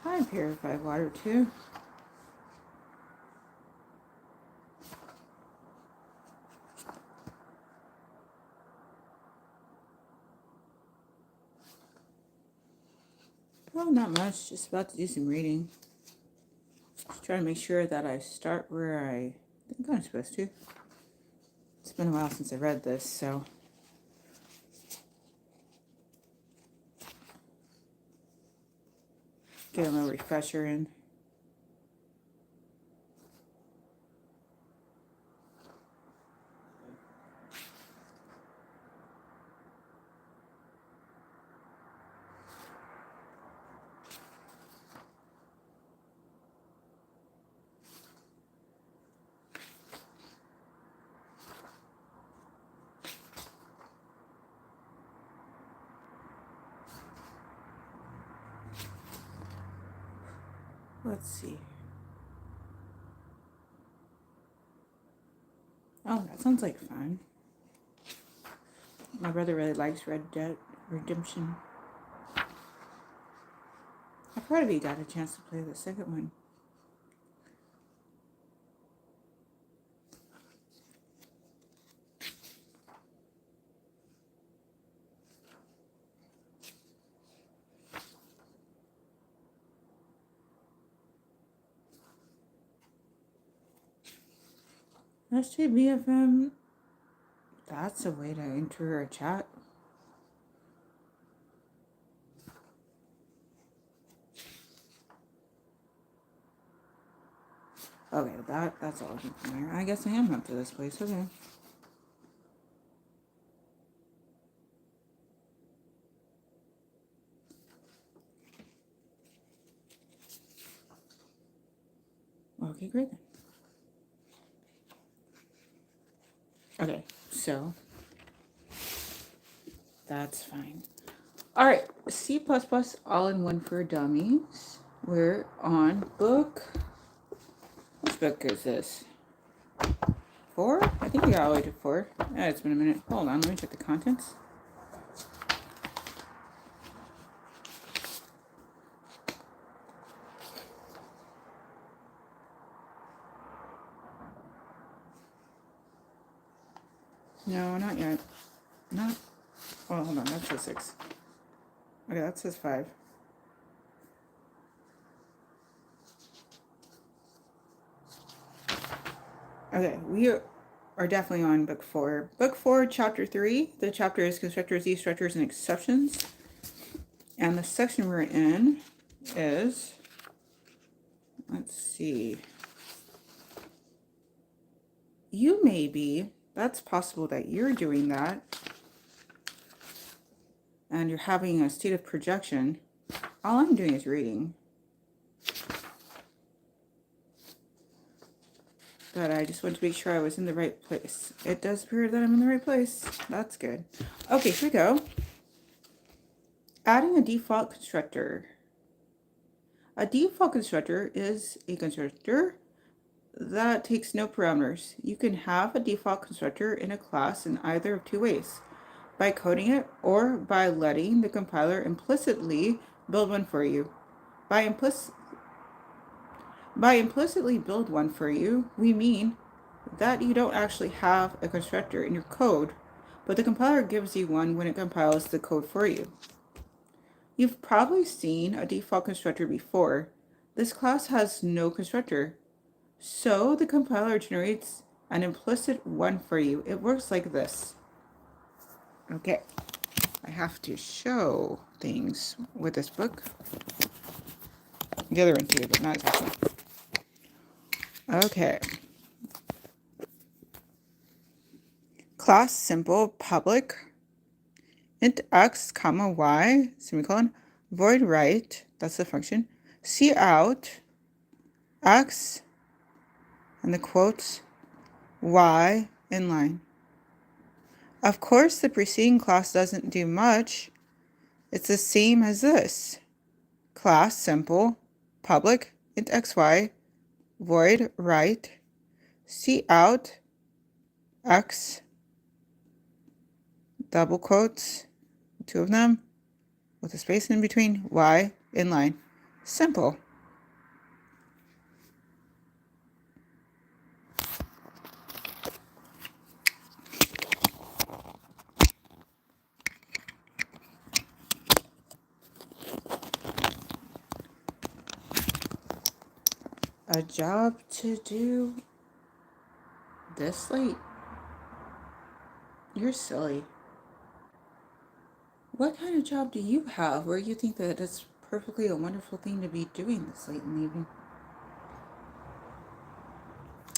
I purify water too. Well, not much. Just about to do some reading. Just trying to make sure that I start where I think I'm supposed to. It's been a while since I read this, so. Get a little refresher in. Let's see. Oh, that sounds like fun. My brother really likes Red Dead Redemption. I probably got a chance to play the second one. SJBFM. That's a way to enter a chat. Okay, that's all from there. I guess I am up to this place. Okay. Okay, great then. Okay, so that's fine. All right, C++ All-In-One For Dummies. We're on book. Which book is this? 4? I think we got all the way to 4. Yeah, it's been a minute. Hold on, let me check the contents. No, not yet. Not. Oh, hold on. That says 6. Okay, that says 5. Okay, we are definitely on book 4. Book 4, chapter 3. The chapter is constructors, destructors, and exceptions. And the section we're in is, let's see. You may be, that's possible that you're doing that. And you're having a state of projection. All I'm doing is reading. But I just wanted to make sure I was in the right place. It does appear that I'm in the right place. That's good. Okay, here we go. Adding a default constructor. A default constructor is a constructor that takes no parameters. You can have a default constructor in a class in either of two ways. By coding it or by letting the compiler implicitly build one for you. By implicitly build one for you, we mean that you don't actually have a constructor in your code, but the compiler gives you one when it compiles the code for you. You've probably seen a default constructor before. This class has no constructor, so the compiler generates an implicit one for you. It works like this. Okay, I have to show things with this book. The other one too, but not exactly. Okay. Class simple public int x comma y semicolon void right, that's the function, C out x and the quotes y inline. Of course, the preceding class doesn't do much. It's the same as this. Class simple public int xy void right C out x double quotes, 2 of them with a space in between, y inline. simple. A job to do this late? You're silly. What kind of job do you have where you think that it's perfectly a wonderful thing to be doing this late in the evening?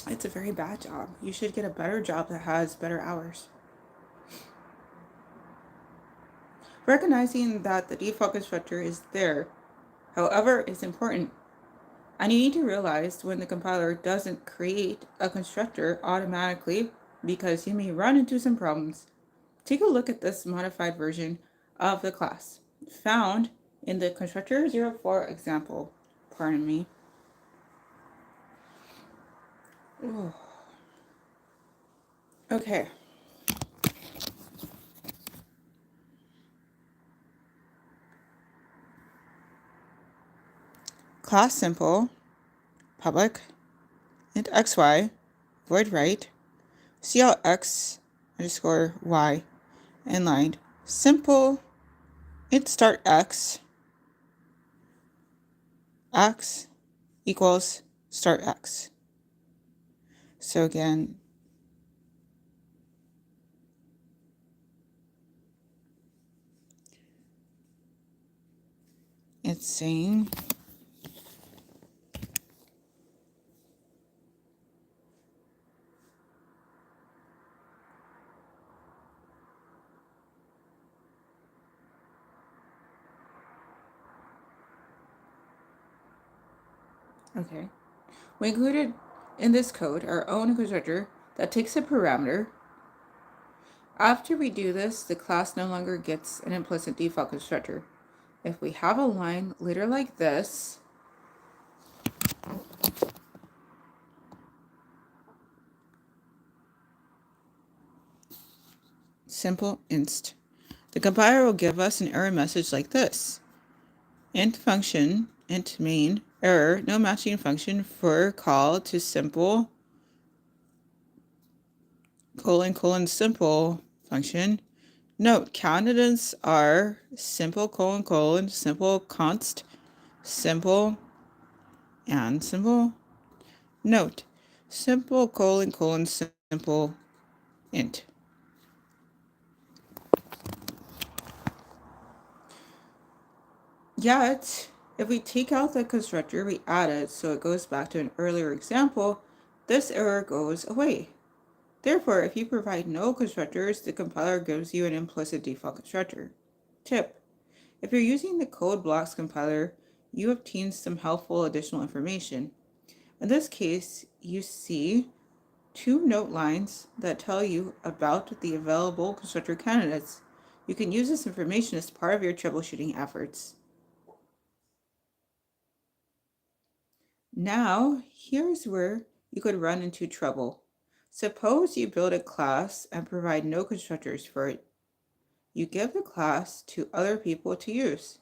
It's a very bad job. You should get a better job that has better hours. Recognizing that the default constructor is there, however, is important. And you need to realize when the compiler doesn't create a constructor automatically because you may run into some problems. Take a look at this modified version of the class found in the constructor04 example. Pardon me. Ooh. Okay. Class simple, public, int xy, void right, CLX underscore y, inline, simple, int start x equals start x. So again, it's saying okay. We included in this code our own constructor that takes a parameter. After we do this, the class no longer gets an implicit default constructor. If we have a line later like this, simple inst, the compiler will give us an error message like this. Int function, int main, error, no matching function for call to simple, simple function. Note, candidates are simple, simple const, simple, and simple. Note, simple, simple, int. Yet, if we take out the constructor we added so it goes back to an earlier example, this error goes away. Therefore, if you provide no constructors, the compiler gives you an implicit default constructor. Tip: if you're using the code blocks compiler, you obtain some helpful additional information. In this case, you see 2 note lines that tell you about the available constructor candidates. You can use this information as part of your troubleshooting efforts. Now, here's where you could run into trouble. Suppose you build a class and provide no constructors for it. You give the class to other people to use.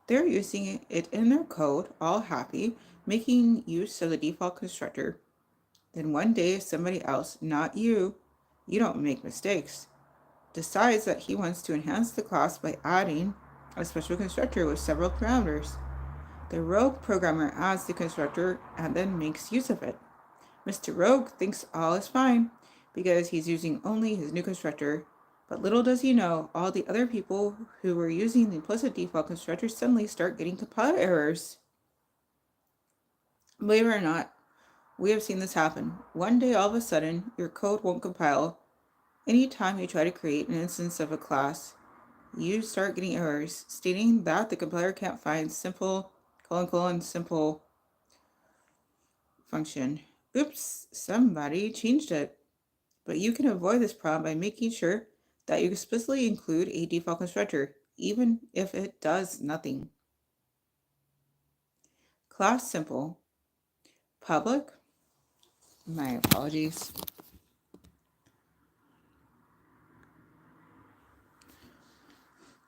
They're using it in their code, all happy, making use of the default constructor. Then one day, somebody else, not you don't make mistakes, decides that he wants to enhance the class by adding a special constructor with several parameters. The rogue programmer adds the constructor and then makes use of it. Mr. Rogue thinks all is fine because he's using only his new constructor, but little does he know, all the other people who were using the implicit default constructor suddenly start getting compiler errors. Believe it or not, we have seen this happen. One day, all of a sudden, your code won't compile. Anytime you try to create an instance of a class, you start getting errors stating that the compiler can't find simple, simple function. Oops, somebody changed it. But you can avoid this problem by making sure that you explicitly include a default constructor, even if it does nothing. Class simple, public, my apologies.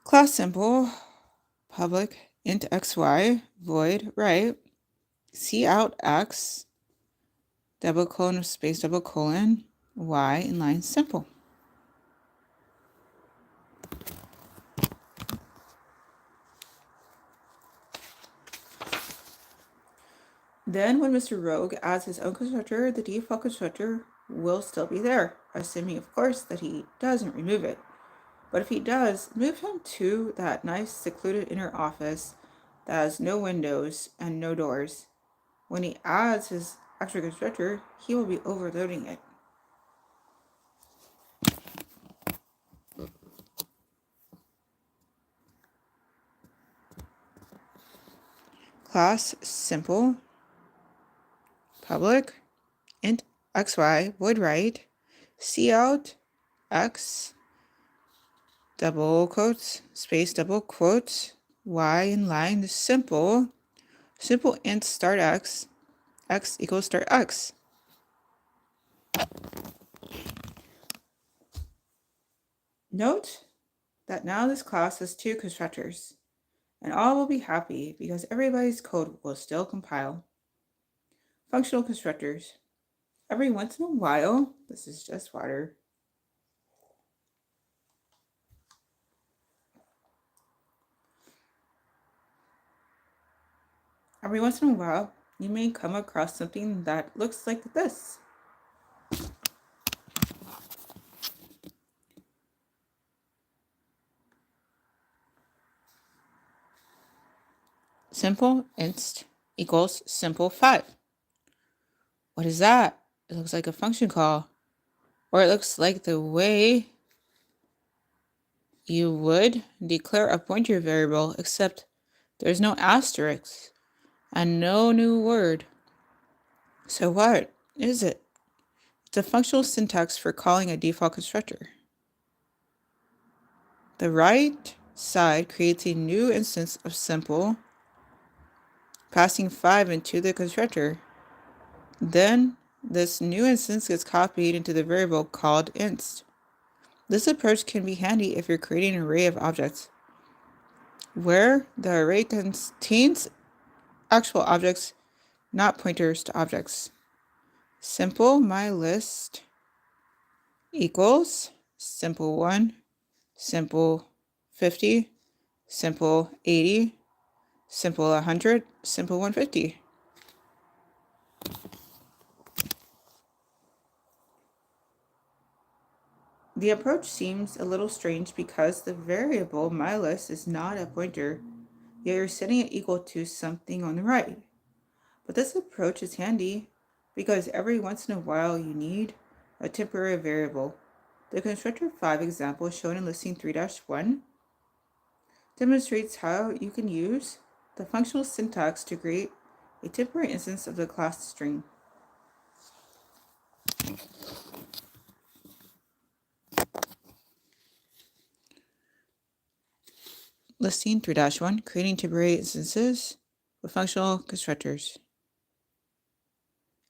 Class simple, public, int xy, void right, C out x, double colon, space double colon, y in line simple. Then when Mr. Rogue adds his own constructor, the default constructor will still be there, assuming of course that he doesn't remove it. But if he does, move him to that nice secluded inner office that has no windows and no doors. When he adds his extra constructor, he will be overloading it. Class simple, public, int xy, void right, C out x, double quotes, space double quotes, y in line simple, simple int start x equals start x. Note that now this class has two constructors, and all will be happy because everybody's code will still compile. Functional constructors. Every once in a while, this is just water. Every once in a while, you may come across something that looks like this. Simple inst equals simple 5. What is that? It looks like a function call. Or it looks like the way you would declare a pointer variable, except there's no asterisk and no new word. So what is it? It's a functional syntax for calling a default constructor. The right side creates a new instance of simple, passing 5 into the constructor. Then this new instance gets copied into the variable called inst. This approach can be handy if you're creating an array of objects, where the array contains actual objects, not pointers to objects. Simple mylist equals simple 1, simple 50, simple 80, simple 100, simple 150. The approach seems a little strange because the variable mylist is not a pointer, yet you're setting it equal to something on the right. But this approach is handy because every once in a while you need a temporary variable. The constructor 5 example shown in listing 3-1 demonstrates how you can use the functional syntax to create a temporary instance of the class string. Listing 3-1, creating temporary instances with functional constructors.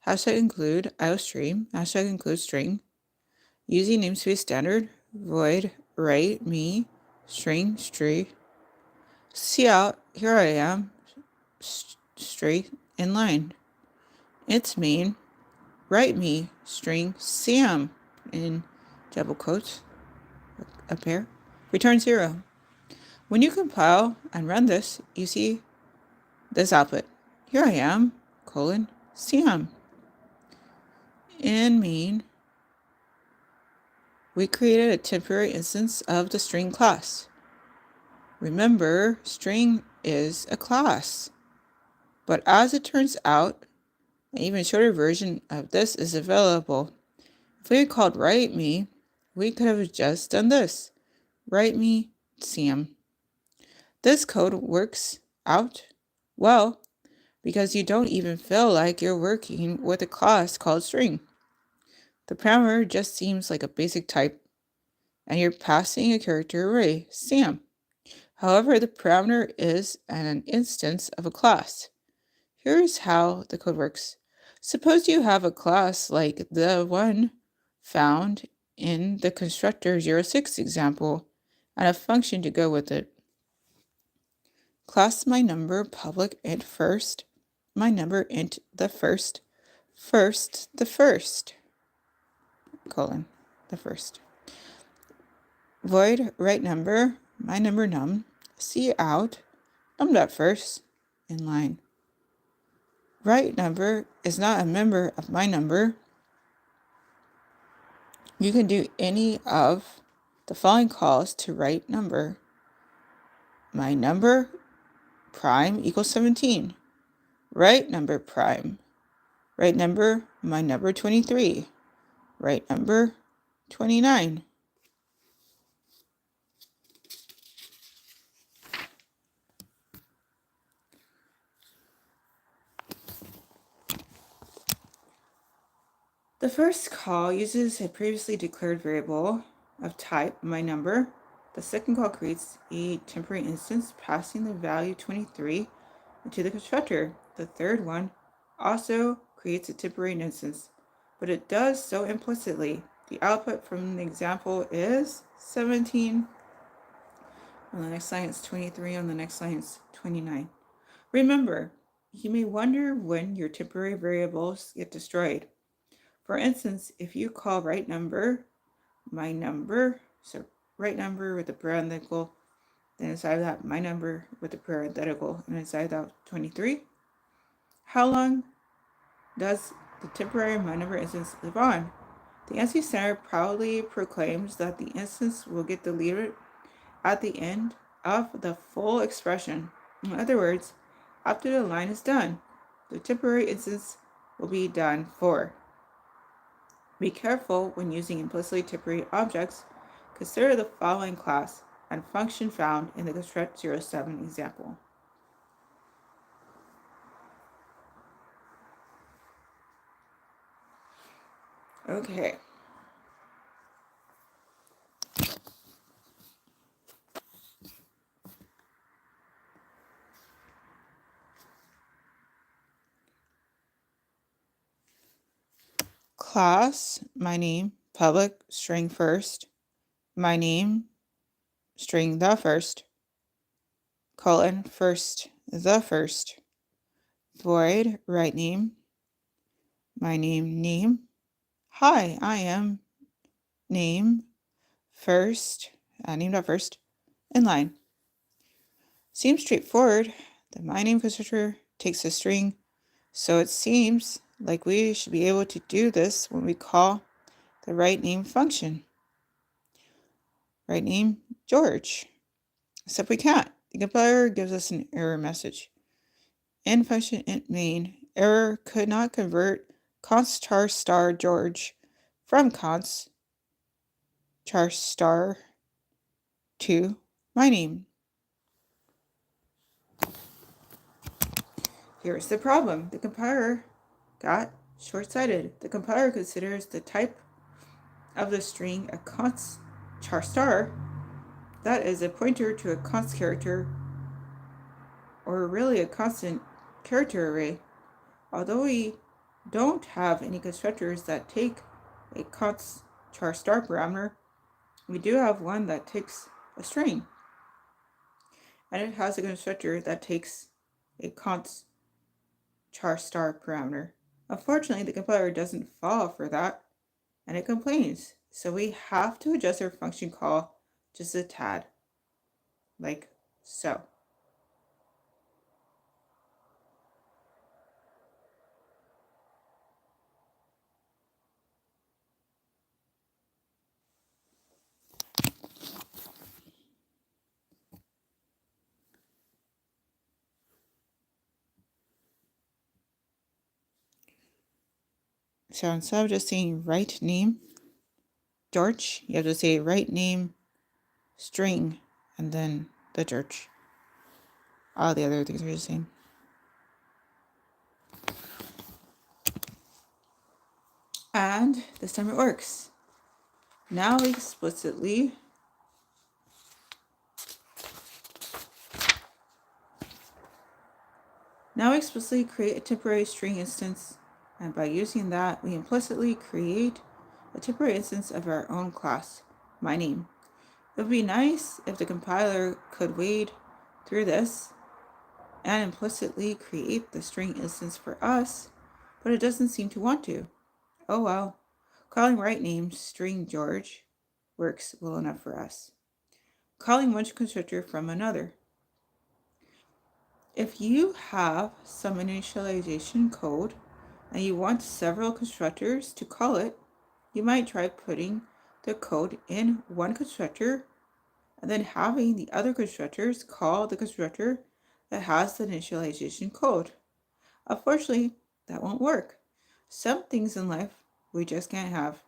Hashtag include IOStream, hashtag include string, using namespace standard, void, write, me, string, C out, here I am, straight in line. It's main, write me, string, Sam, in double quotes, a pair, return 0. When you compile and run this, you see this output. Here I am, Sam. In main, we created a temporary instance of the string class. Remember, string is a class. But as it turns out, an even shorter version of this is available. If we had called write me, we could have just done this. Write me, Sam. This code works out well because you don't even feel like you're working with a class called string. The parameter just seems like a basic type, and you're passing a character array, Sam. However, the parameter is an instance of a class. Here's how the code works. Suppose you have a class like the one found in the constructor 06 example and a function to go with it. Class my number public int first, my number int the first, first the first, colon, the first. Void right number, my number num, C out, num.first, inline. Right number is not a member of my number. You can do any of the following calls to right number. My number prime equals 17. Right number prime. Right number, my number 23. Right number 29. The first call uses a previously declared variable of type my number. The second call creates a temporary instance passing the value 23 into the constructor. The third one also creates a temporary instance, but it does so implicitly. The output from the example is 17. On the next line it's 23. On the next line it's 29. Remember, you may wonder when your temporary variables get destroyed. For instance, if you call right number, my number, so right number with a parenthetical, then inside of that, my number with a parenthetical, and inside of that, 23. How long does the temporary my number instance live on? The NC Center proudly proclaims that the instance will get deleted at the end of the full expression. In other words, after the line is done, the temporary instance will be done for. Be careful when using implicitly temporary objects. Consider the following class and function found in the construct 07 example. Okay. Class, my name, public, string first, my name, string the first, colon, first, the first, void, right name, my name, name, hi, I am, name, first, name.first, inline. Seems straightforward. The my name constructor takes a string, so it seems like we should be able to do this when we call the right name function. Right name, George. Except we can't. The compiler gives us an error message. In function int main, error could not convert const char star George from const char star to my name. Here's the problem. The compiler got short-sighted. The compiler considers the type of the string a const char star, that is a pointer to a const character, or really a constant character array. Although we don't have any constructors that take a const char star parameter, we do have one that takes a string, and it has a constructor that takes a const char star parameter. Unfortunately, the compiler doesn't fall for that, and it complains. So we have to adjust our function call just a tad, like so. So instead of just saying right name, George, you have to say right name, string, and then the George. All the other things are the same. And this time it works. Now explicitly create a temporary string instance, and by using that, we implicitly create a temporary instance of our own class, my name. It would be nice if the compiler could wade through this and implicitly create the string instance for us, but it doesn't seem to want to. Oh well, calling right name string George works well enough for us. Calling one constructor from another. If you have some initialization code and you want several constructors to call it, you might try putting the code in one constructor and then having the other constructors call the constructor that has the initialization code. Unfortunately, that won't work. Some things in life we just can't have,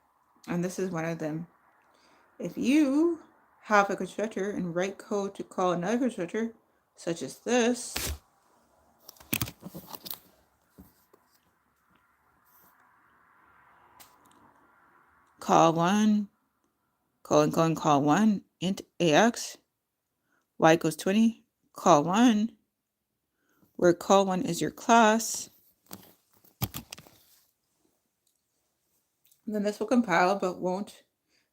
and this is one of them. If you have a constructor and write code to call another constructor, such as this, call one, call one, int ax, y equals 20, call one, where call one is your class, then this will compile but won't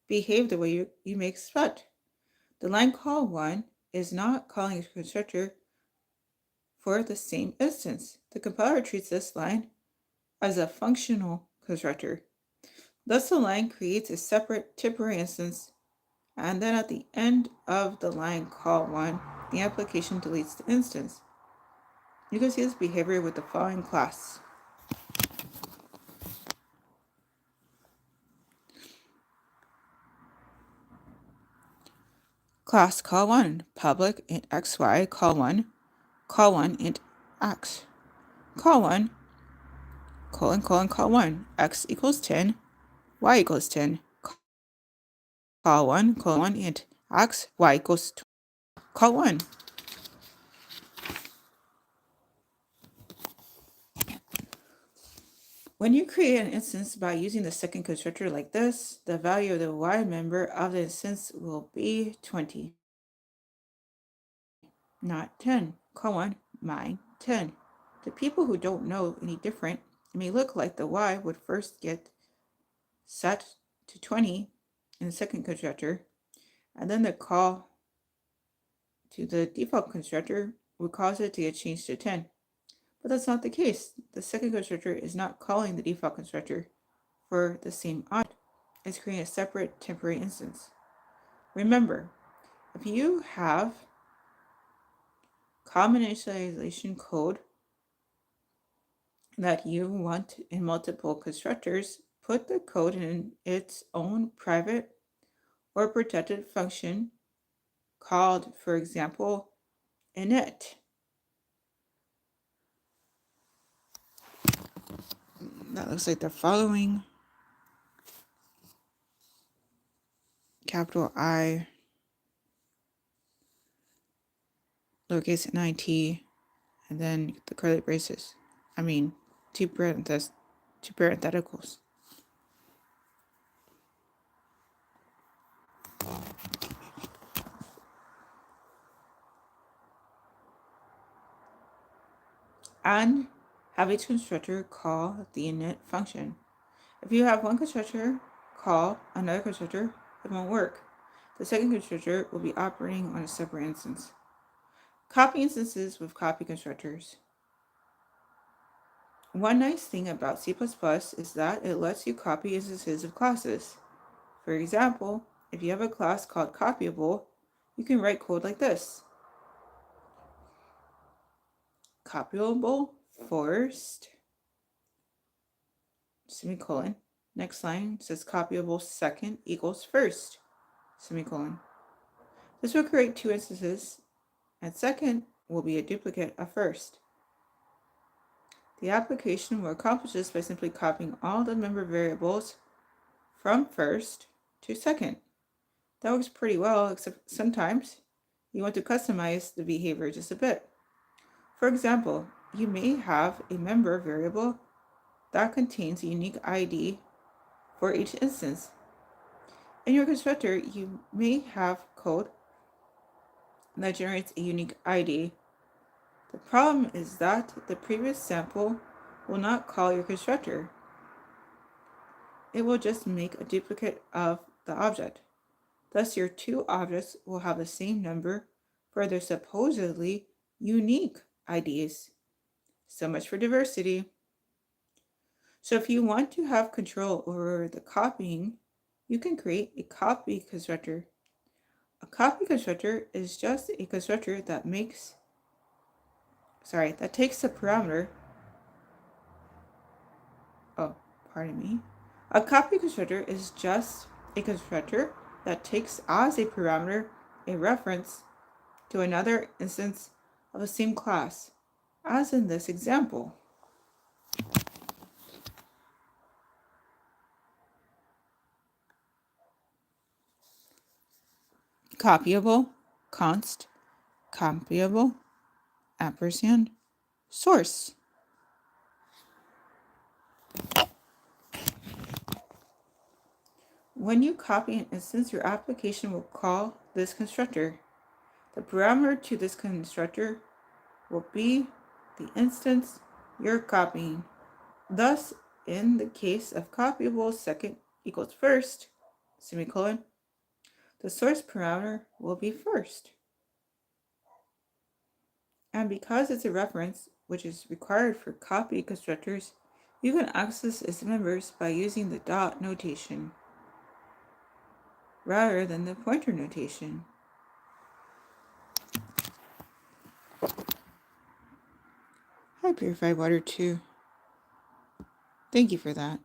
behave the way you may expect. The line call one is not calling a constructor for the same instance. The compiler treats this line as a functional constructor. Thus, the line creates a separate temporary instance, and then at the end of the line call one, the application deletes the instance. You can see this behavior with the following class. Class call one, public int xy, call one int x, call one, call one, x equals 10, y equals 10, call one int x, y equals 20, call one. When you create an instance by using the second constructor like this, the value of the y member of the instance will be 20, not 10. Call one, mine 10. To people who don't know any different, it may look like the y would first get set to 20 in the second constructor, and then the call to the default constructor would cause it to get changed to 10. But that's not the case. The second constructor is not calling the default constructor for the same object. It's creating a separate temporary instance. Remember, if you have common initialization code that you want in multiple constructors, put the code in its own private or protected function called, for example, init. That looks like the following: capital I, lowercase nit, and then the curly braces. Two parentheticals. And have each constructor call the init function. If you have one constructor call another constructor, it won't work. The second constructor will be operating on a separate instance. Copy instances with copy constructors. One nice thing about C++ is that it lets you copy instances of classes. For example, if you have a class called copyable, you can write code like this. Copyable first, semicolon. Next line says copyable second equals first, semicolon. This will create two instances, and second will be a duplicate of first. The application will accomplish this by simply copying all the member variables from first to second. That works pretty well, except sometimes you want to customize the behavior just a bit. For example, you may have a member variable that contains a unique ID for each instance. In your constructor, you may have code that generates a unique ID. The problem is that the previous sample will not call your constructor. It will just make a duplicate of the object. Thus, your two objects will have the same number for their supposedly unique IDs. So much for diversity. So if you want to have control over the copying, you can create a copy constructor. A copy constructor is just a constructor that takes the parameter. Oh, pardon me. A copy constructor is just a constructor that takes as a parameter a reference to another instance of the same class, as in this example. Copyable, const, copyable, ampersand, source. When you copy an instance, your application will call this constructor. The parameter to this constructor will be the instance you're copying. Thus, in the case of copyable second equals first, semicolon, the source parameter will be first. And because it's a reference, which is required for copy constructors, you can access its members by using the dot notation rather than the pointer notation. Hi, Purified Water 2. Thank you for that.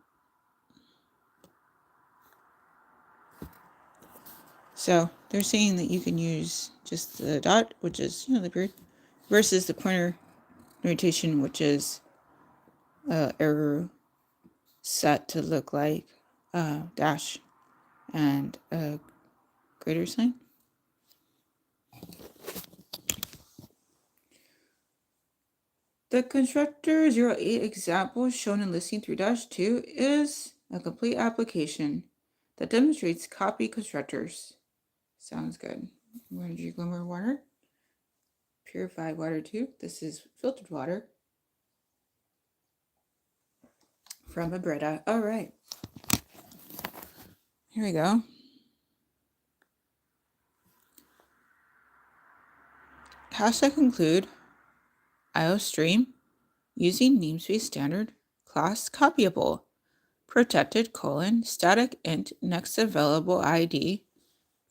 So they're saying that you can use just the dot, which is, the period, versus the pointer notation, which is arrow set to look like a dash and a greater sign. The constructor 08 example shown in listing 3-2 is a complete application that demonstrates copy constructors. Sounds good. I'm going to drink one more water. Purified water 2. This is filtered water from Brita. All right. Here we go. Hashtag include IOStream using namespace standard class copyable protected : static int next available ID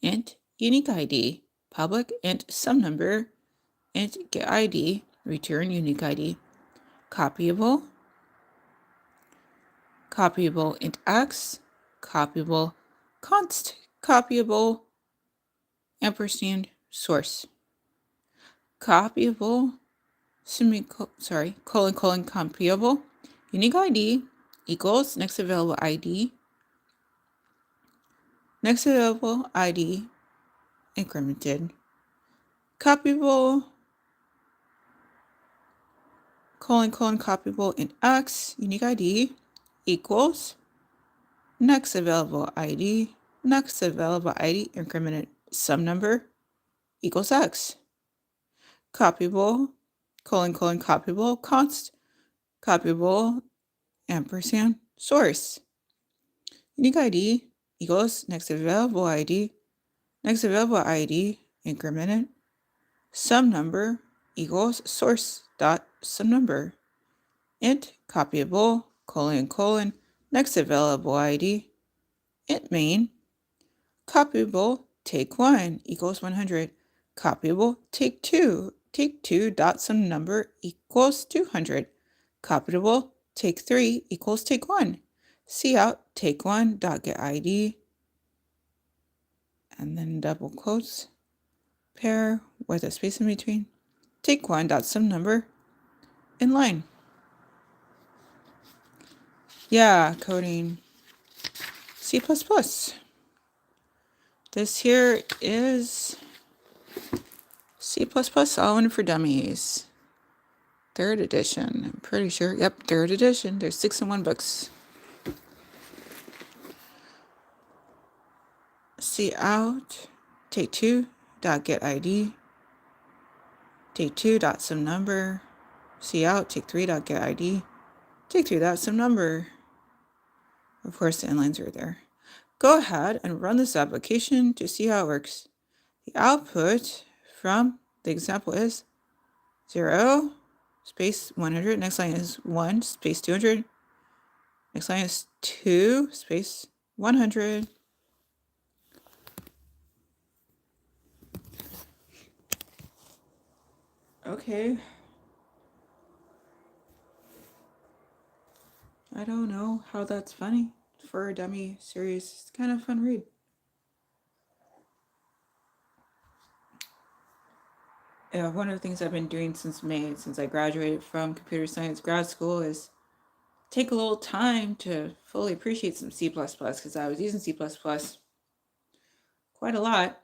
int unique ID public int some number int get ID return unique ID copyable int x copyable const copyable ampersand source copyable copyable unique ID equals next available ID incremented copyable copyable int x unique ID equals next available ID incremented some number equals x copyable copyable const copyable ampersand source unique ID equals next available ID incremented some number equals source dot some number int copyable next available ID int main copyable take 1 equals 100 copyable take 2 dot some number equals 200 copyable take 3 equals take 1 cout take 1 dot get ID and then double quotes pair with a space in between take 1 dot some number in line. Yeah, coding C++. This here is C++ All-In For Dummies. 3rd edition, I'm pretty sure. Yep, 3rd edition. There's 6-in-1 books. Cout, take 2 dot get ID, take 2 dot some number, cout, take 3 dot get ID, take 3 dot some number. Of course, the inlines are there. Go ahead and run this application to see how it works. The output from the example is 0, space 100. Next line is 1 space 200. Next line is 2 space 100. Okay. I don't know how that's funny. For a dummy series, it's kind of fun read. One of the things I've been doing since May, since I graduated from computer science grad school, is take a little time to fully appreciate some C++ because I was using C++ quite a lot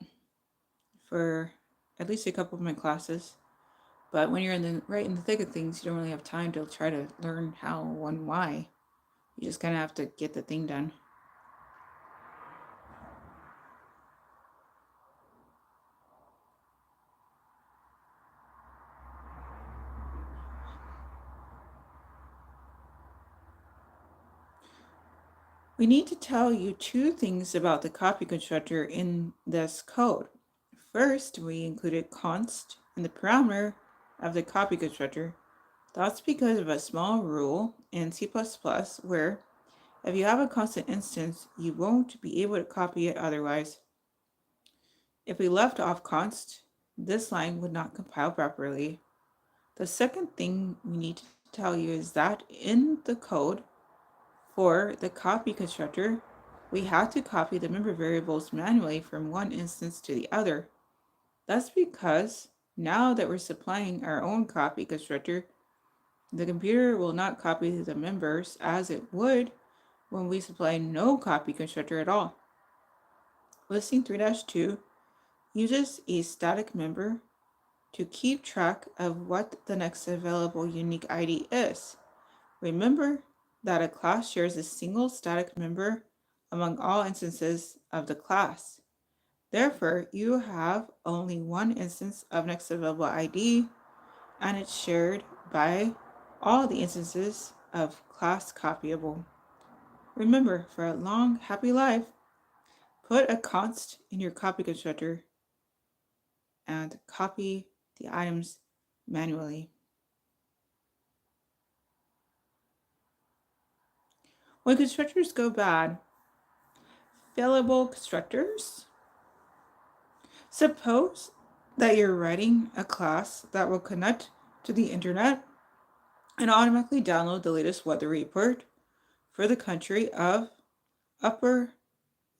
for at least a couple of my classes. But when you're right in the thick of things, you don't really have time to try to learn how and why. You just kind of have to get the thing done. We need to tell you two things about the copy constructor in this code. First, we included const in the parameter of the copy constructor. That's because of a small rule in C++ where if you have a constant instance, you won't be able to copy it otherwise. If we left off const, this line would not compile properly. The second thing we need to tell you is that in the code for the copy constructor, we had to copy the member variables manually from one instance to the other. That's because now that we're supplying our own copy constructor, the computer will not copy the members as it would when we supply no copy constructor at all. Listing 3-2 uses a static member to keep track of what the next available unique ID is. Remember that a class shares a single static member among all instances of the class. Therefore, you have only one instance of next available ID, and it's shared by all the instances of class copyable. Remember, for a long, happy life, put a const in your copy constructor and copy the items manually. When constructors go bad, failable constructors. Suppose that you're writing a class that will connect to the internet and automatically download the latest weather report for the country of Upper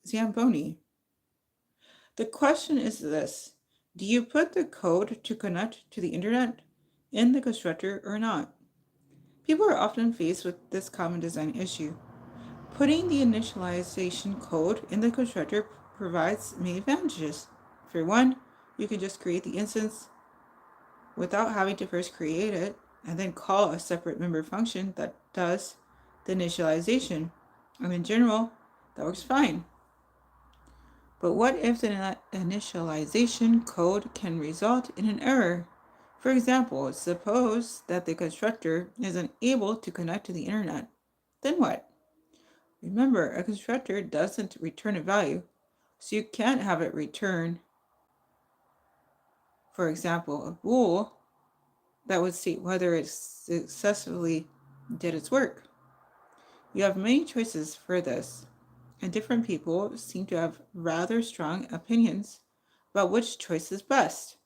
Zamboni. The question is this: do you put the code to connect to the internet in the constructor or not? People are often faced with this common design issue. Putting the initialization code in the constructor provides many advantages. For one, you can just create the instance without having to first create it and then call a separate member function that does the initialization. And in general, that works fine. But what if the initialization code can result in an error? For example, suppose that the constructor is unable to connect to the internet. Then what? Remember, a constructor doesn't return a value, so you can't have it return, for example, a bool that would state whether it successfully did its work. You have many choices for this, and different people seem to have rather strong opinions about which choice is best.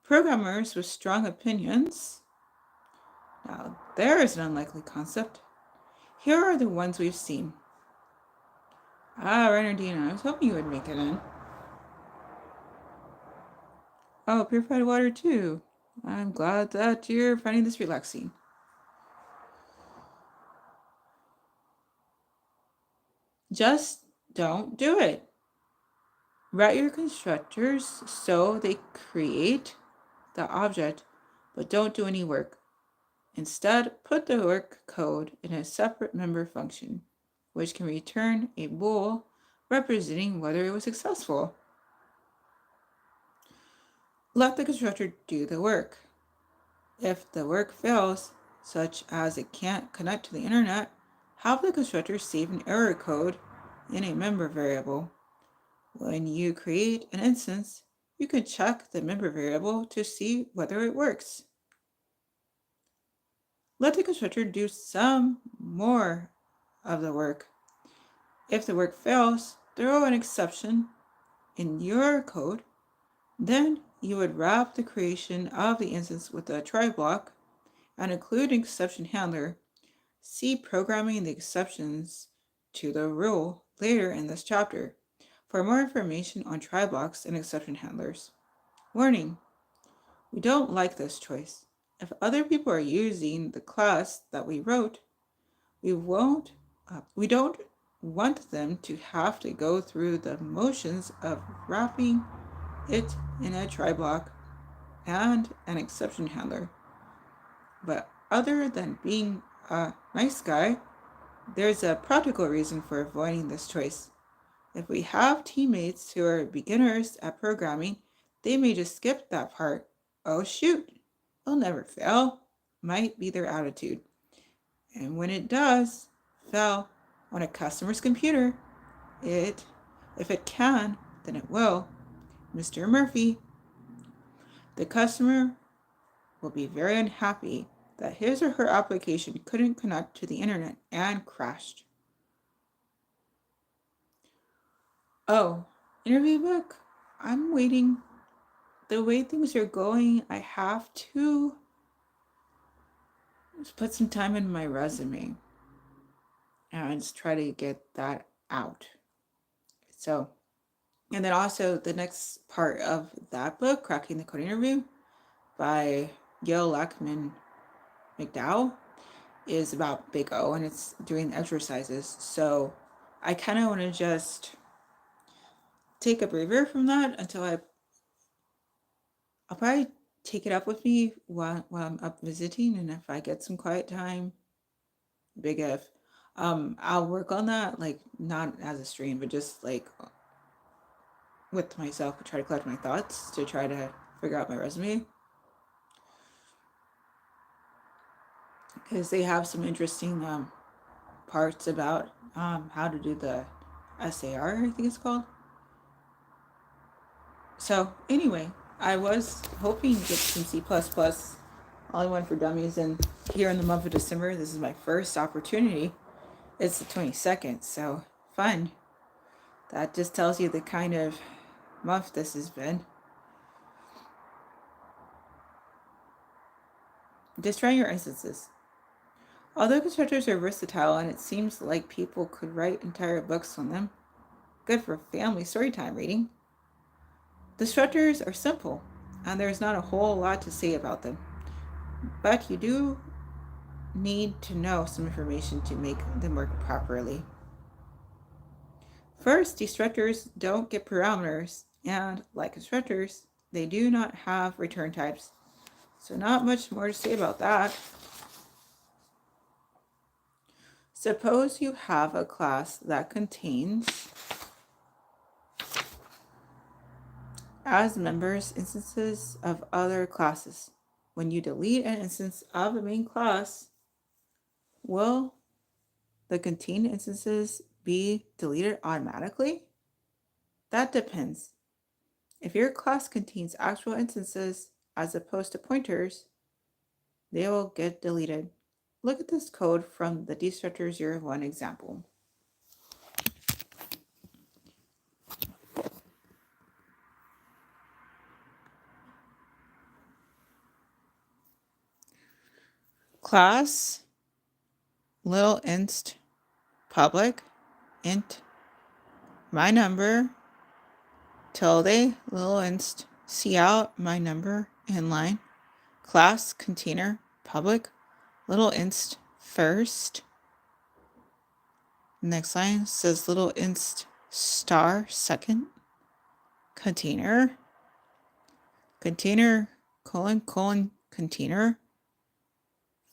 Programmers with strong opinions, now there is an unlikely concept. Here are the ones we've seen. Renardina, I was hoping you would make it in. Oh, purified water too. I'm glad that you're finding this relaxing. Just don't do it. Write your constructors so they create the object, but don't do any work. Instead, put the work code in a separate member function, which can return a bool representing whether it was successful. Let the constructor do the work. If the work fails, such as it can't connect to the internet, have the constructor save an error code in a member variable. When you create an instance, you can check the member variable to see whether it works. Let the constructor do some more of the work. If the work fails, throw an exception in your code. Then you would wrap the creation of the instance with a try block and include an exception handler. See programming the exceptions to the rule later in this chapter for more information on try blocks and exception handlers. Warning: we don't like this choice. If other people are using the class that we wrote, we don't want them to have to go through the motions of wrapping it in a try block and an exception handler. But other than being a nice guy, there's a practical reason for avoiding this choice. If we have teammates who are beginners at programming, they may just skip that part. Oh shoot, it'll never fail, might be their attitude. And when it does fail on a customer's computer, if it can, then it will. Mr. Murphy, the customer will be very unhappy that his or her application couldn't connect to the internet and crashed. Oh, interview book? I'm waiting. The way things are going, I have to put some time in my resume and just try to get that out. So, and then also the next part of that book, Cracking the Code Interview by Gail Lackman McDowell, is about Big O, and it's doing exercises. So I kind of want to just take a breather from that until I'll probably take it up with me while I'm up visiting, and if I get some quiet time, big if, I'll work on that, like not as a stream, but just like with myself, try to collect my thoughts to try to figure out my resume, because they have some interesting parts about how to do the SAR, I think it's called. So anyway, I was hoping to get some C++ All-In-One for Dummies, and here in the month of December, this is my first opportunity. It's the 22nd, so fun. That just tells you the kind of month this has been. Destroy your instances. Although constructors are versatile and it seems like people could write entire books on them, good for family storytime reading, destructors are simple and there's not a whole lot to say about them. But you do need to know some information to make them work properly. First, destructors don't get parameters, and like constructors, they do not have return types. So not much more to say about that. Suppose you have a class that contains as members instances of other classes. When you delete an instance of a main class, will the contained instances be deleted automatically? That depends. If your class contains actual instances as opposed to pointers, they will get deleted. Look at this code from the Destructor 01 example. Class little inst public int my number tilde little inst cout my number inline class container public little inst first. Next line says little inst star second container colon container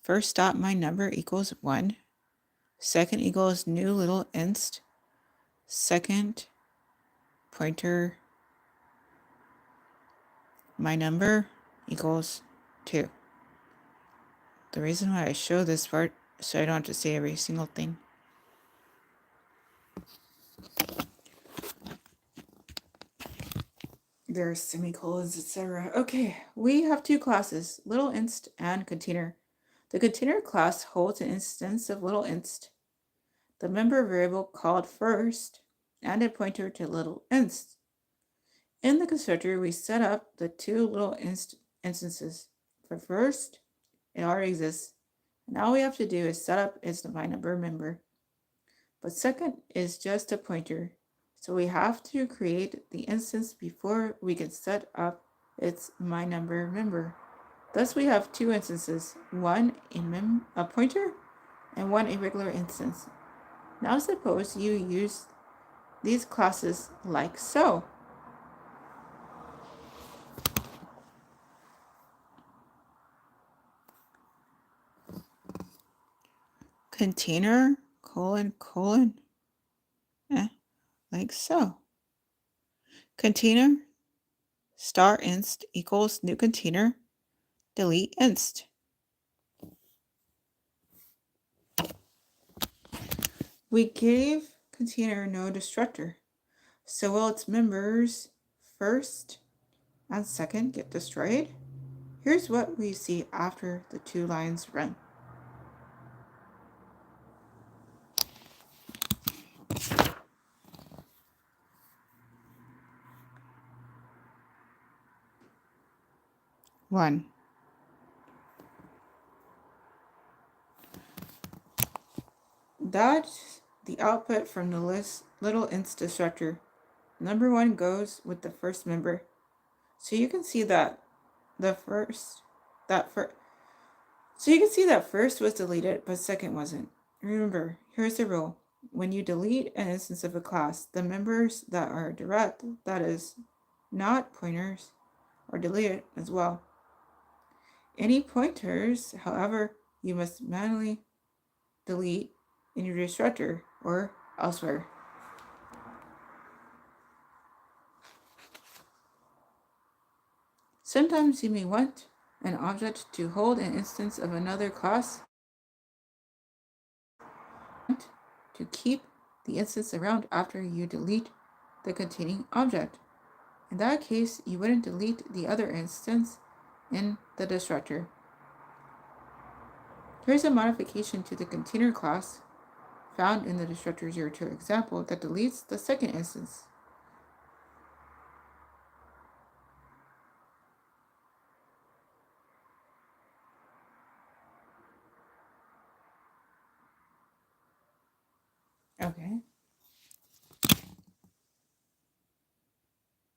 first dot my number equals 1, second equals new little inst second pointer my number equals 2. The reason why I show this part so I don't have to say every single thing. There are semicolons, etc. Okay, we have two classes, little inst and container. The container class holds an instance of little inst, the member variable called first, and a pointer to little inst. In the constructor, we set up the two little instances. For first, it already exists, and all we have to do is set up its number member. But second is just a pointer, so we have to create the instance before we can set up its number member. Thus we have two instances, one a pointer and one a regular instance. Now suppose you use these classes like so. Container, : like so. Container star inst equals new container, delete inst. We gave container no destructor, so will its members first and second get destroyed? Here's what we see after the two lines run. One. That's the output from the little inst destructor. Number one goes with the first member. So you can see that first was deleted, but second wasn't. Remember, here's the rule. When you delete an instance of a class, the members that are direct, that is, not pointers, are deleted as well. Any pointers, however, you must manually delete in your destructor or elsewhere. Sometimes you may want an object to hold an instance of another class to keep the instance around after you delete the containing object. In that case, you wouldn't delete the other instance in the destructor. Here's a modification to the container class found in the destructor 02 example that deletes the second instance. Okay.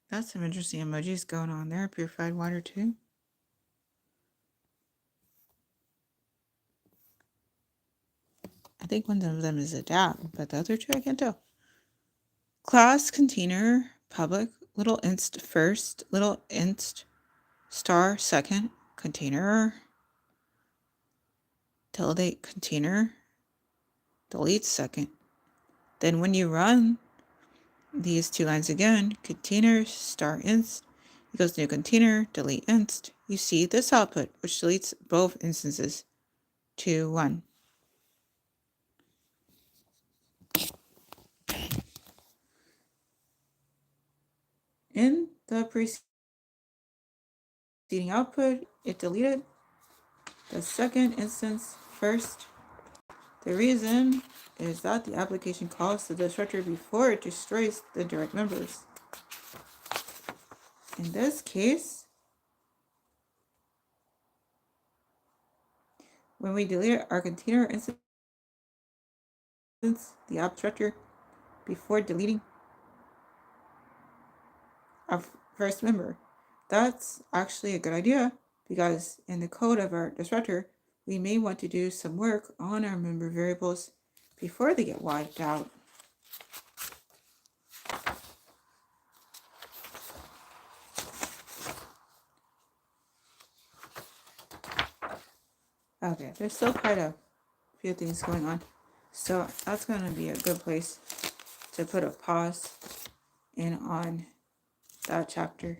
That's some interesting emojis going on there. Purified water too. I think one of them is adapt, but the other two I can't tell. Class container public little inst first, little inst star second, container tilde container delete second. Then when you run these two lines again, container star inst equals new container delete inst, you see this output, which deletes both instances to 1. In the preceding output, it deleted the second instance first. The reason is that the application calls the destructor before it destroys the direct members. In this case, when we delete our container instance, the destructor before deleting our first member, that's actually a good idea because in the code of our destructor, we may want to do some work on our member variables before they get wiped out. Okay, there's still quite a few things going on, so that's going to be a good place to put a pause in on that chapter,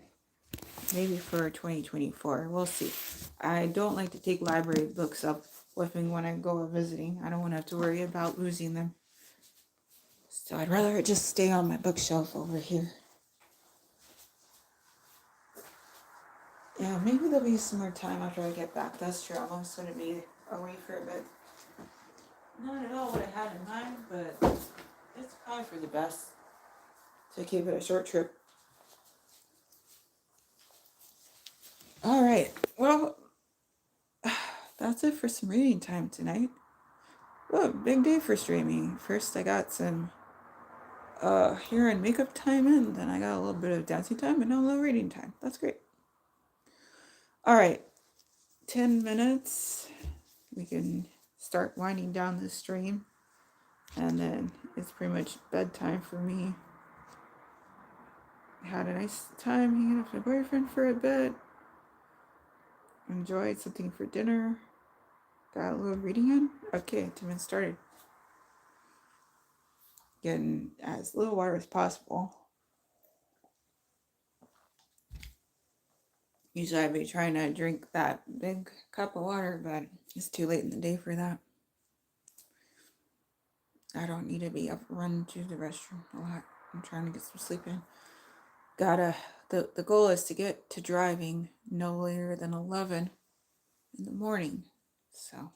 maybe for 2024. We'll see. I don't like to take library books up with me when I go visiting. I don't want to have to worry about losing them, so I'd rather it just stay on my bookshelf over here. Yeah, maybe there'll be some more time after I get back. That's true. I'm almost going to be away for a bit. Not at all what I had in mind, but it's probably for the best to keep it a short trip. All right. Well, that's it for some reading time tonight. Oh, big day for streaming. First, I got some hair and makeup time in, then I got a little bit of dancing time, and now a little reading time. That's great. All right. 10 minutes. We can start winding down the stream, and then it's pretty much bedtime for me. Had a nice time hanging out with my boyfriend for a bit. Enjoyed something for dinner. Got a little reading in. Okay, 10 minutes started. Getting as little water as possible. Usually I'd be trying to drink that big cup of water, but it's too late in the day for that. I don't need to be up running to the restroom a lot. I'm trying to get some sleep in. The goal is to get to driving no later than 11 in the morning. So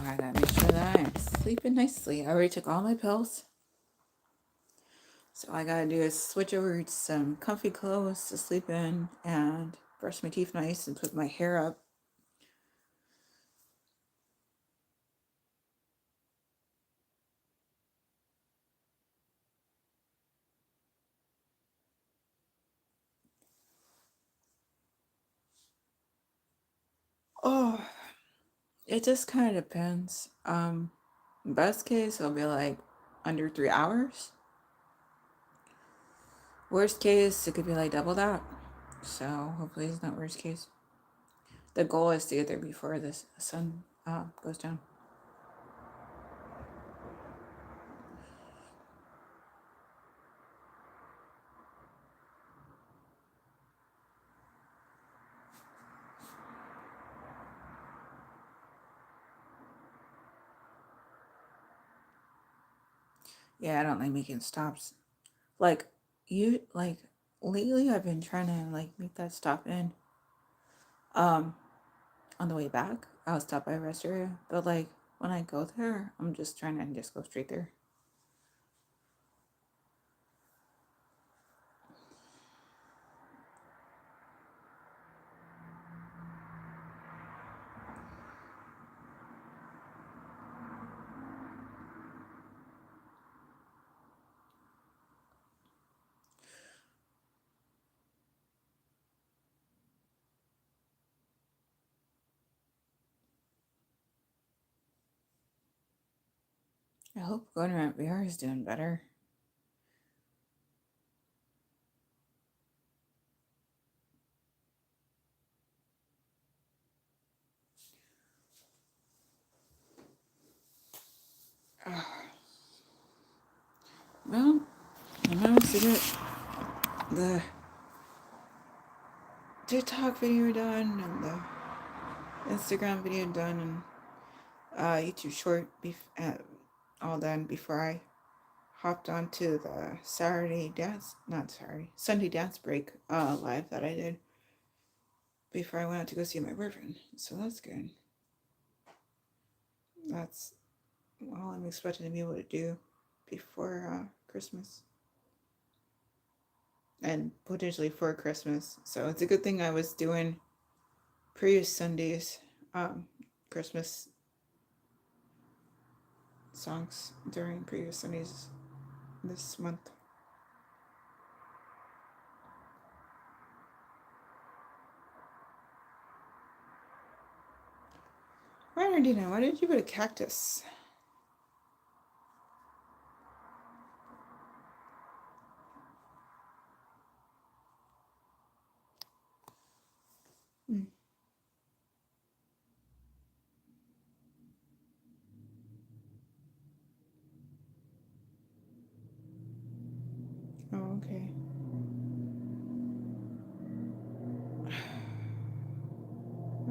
I gotta make sure that I am sleeping nicely. I already took all my pills. So all I gotta do is switch over to some comfy clothes to sleep in and brush my teeth nice and put my hair up. Oh, it just kind of depends. Best case, it'll be like under 3 hours. Worst case, it could be like double that. So hopefully it's not worst case. The goal is to get there before the sun goes down. Yeah, I don't like making stops. Like lately I've been trying to like make that stop in. On the way back, I'll stop by a rest area. But like when I go there, I'm just trying to just go straight there. I hope going around VR is doing better. Well, I managed to get the TikTok video done and the Instagram video done and YouTube short all done before I hopped onto the Sunday dance break live that I did before I went out to go see my boyfriend. So that's good. That's all I'm expecting to be able to do before Christmas. And potentially for Christmas. So it's a good thing I was doing previous Sundays, Christmas songs during previous Sundays this month. Bernardina, why did you put a cactus? Hmm. Oh, okay.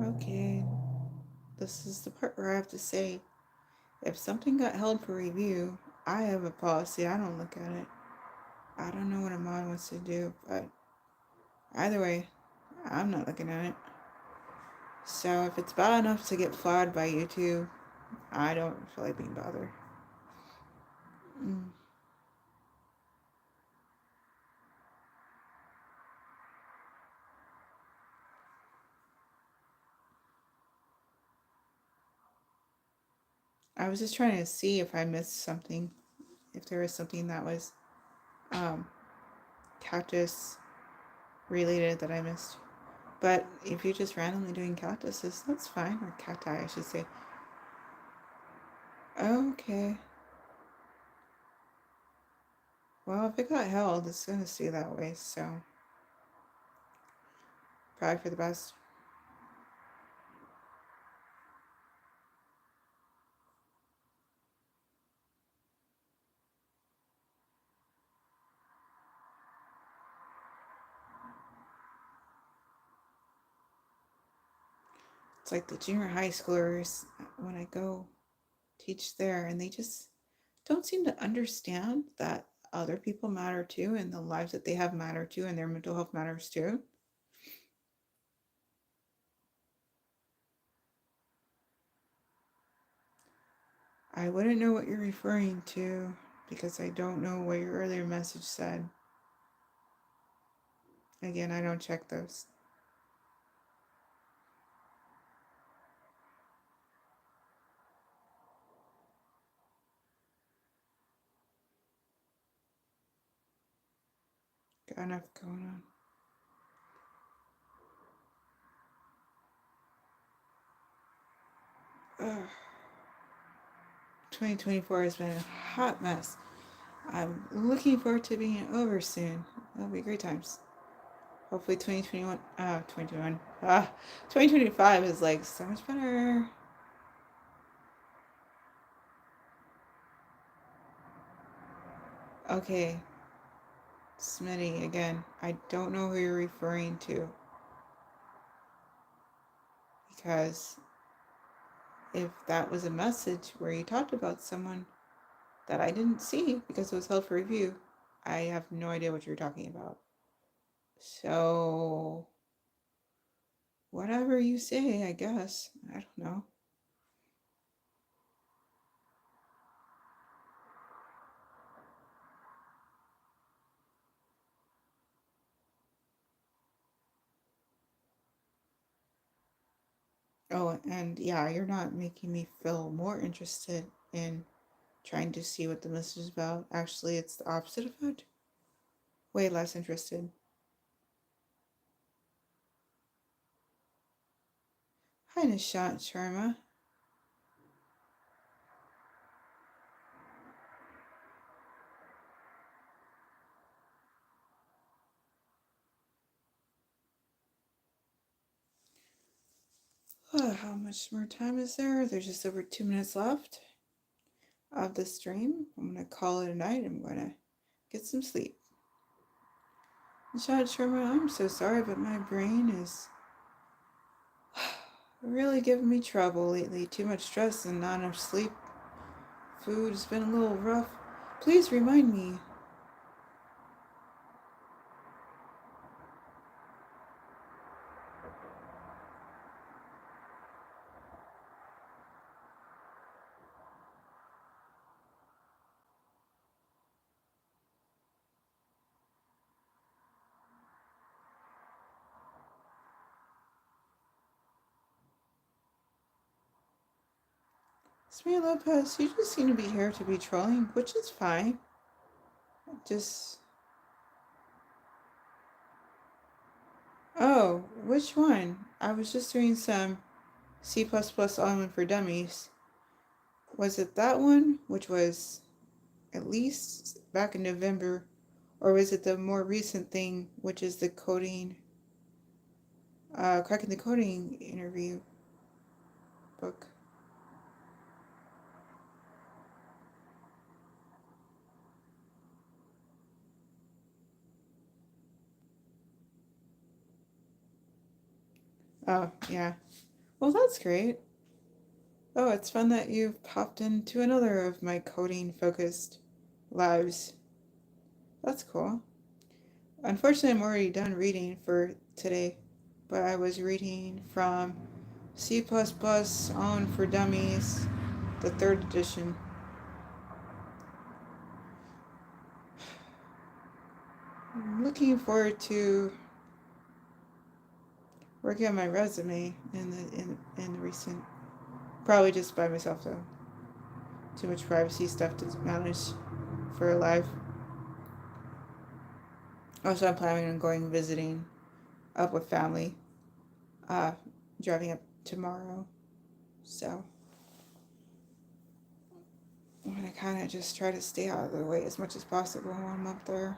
Okay. This is the part where I have to say, if something got held for review, I have a policy. I don't look at it. I don't know what a mod wants to do, but Either way, I'm not looking at it. So if it's bad enough to get flagged by YouTube, I don't feel like being bothered. Mm. I was just trying to see if I missed something, if there was something that was um, cactus related that I missed. But if you're just randomly doing cactuses, that's fine. Or cacti, I should say. Okay. Well, if it got held, it's going to stay that way. So, probably for the best. It's like the junior high schoolers when I go teach there, and they just don't seem to understand that other people matter too, and the lives that they have matter too, and their mental health matters too. I wouldn't know what you're referring to because I don't know what your earlier message said. Again, I don't check those. Got enough going on. Ugh. 2024 has been a hot mess. I'm looking forward to being over soon. That'll be great times. Hopefully 2021, 2025 is like so much better. Okay, Smitty, again, I don't know who you're referring to because if that was a message where you talked about someone that I didn't see because it was held for review, I have no idea what you're talking about. So, whatever you say, I guess. I don't know. Oh, and yeah, you're not making me feel more interested in trying to see what the message is about. Actually, it's the opposite effect. Way less interested. Hi, Nishant Sharma. Oh, how much more time is there? There's just over 2 minutes left of the stream. I'm going to call it a night. I'm going to get some sleep. Nishant Sharma, I'm so sorry, but my brain is really giving me trouble lately. Too much stress and not enough sleep. Food has been a little rough. Please remind me. Smee Lopez, you just seem to be here to be trolling, which is fine. Just. Oh, which one? I was just doing some C++ All-In-One For Dummies. Was it that one, which was at least back in November, or was it the more recent thing, which is the coding, cracking the coding interview book? Oh, yeah. Well, that's great. Oh, it's fun that you've popped into another of my coding focused lives. That's cool. Unfortunately, I'm already done reading for today, but I was reading from C++ On for Dummies, the third edition. I'm looking forward to working on my resume in the recent, probably just by myself though. Too much privacy stuff to manage for a live. Also, I'm planning on going visiting up with family, uh, driving up tomorrow. So I'm gonna kind of just try to stay out of the way as much as possible while I'm up there.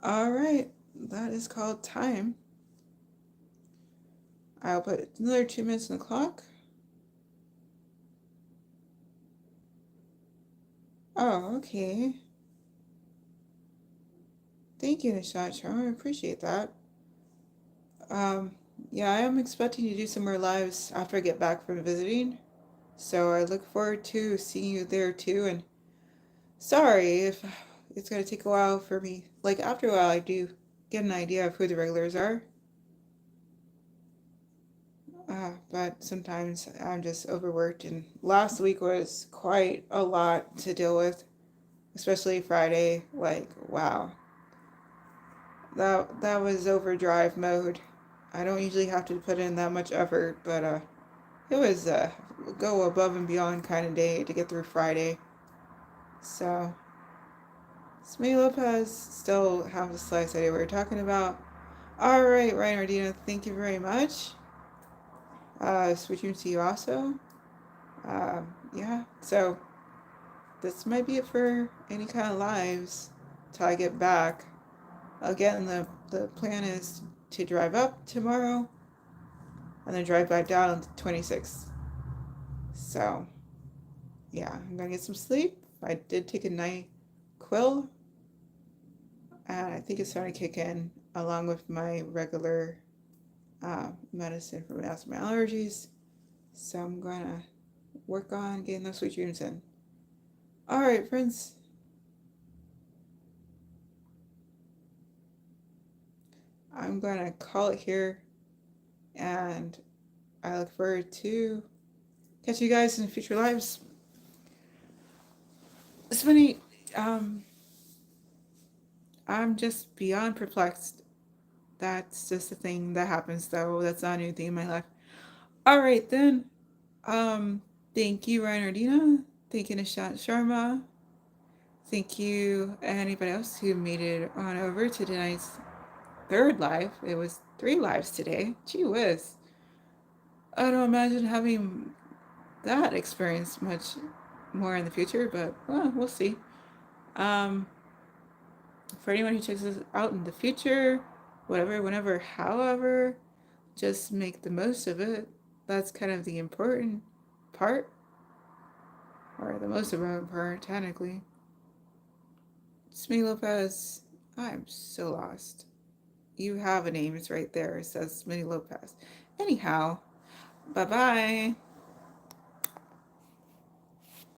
All right, that is called time. I'll put another 2 minutes on the clock. Oh, okay. Thank you, Nishat Sharma. I appreciate that. Um, yeah, I am expecting to do some more lives after I get back from visiting. So I look forward to seeing you there too. And sorry if it's going to take a while for me. Like, after a while, I do get an idea of who the regulars are. But sometimes I'm just overworked. And last week was quite a lot to deal with, especially Friday. Like, wow. That was overdrive mode. I don't usually have to put in that much effort, but it was a go above and beyond kind of day to get through Friday. So, Smee Lopez still have the slice idea we were talking about. All right, Ryan Ardina, thank you very much. Switching to you also. Yeah, so this might be it for any kind of lives till I get back. Again, the plan is to drive up tomorrow and then drive back down on the 26th. So, yeah, I'm gonna get some sleep. I did take a night quill, and I think it's starting to kick in along with my regular medicine for asthma allergies. So I'm gonna work on getting those sweet dreams in. All right, friends. I'm gonna call it here, and I look forward to catch you guys in future lives. It's funny. Um, I'm just beyond perplexed. That's just a thing that happens, though. That's not anything in my life. All right, then. Um, Thank you, Ryan Ardina. Thank you, Nishant Sharma. Thank you, anybody else who made it on over to tonight's third live. It was 3 lives today. Gee whiz. I don't imagine having that experience much more in the future, but well, we'll see. Um, for anyone who checks us out in the future, whatever, whenever, however, just make the most of it. That's kind of the important part, or the most important part, technically. Smee Lopez, I'm so lost. You have a name, it's right there. It says Smee Lopez. Anyhow, bye bye.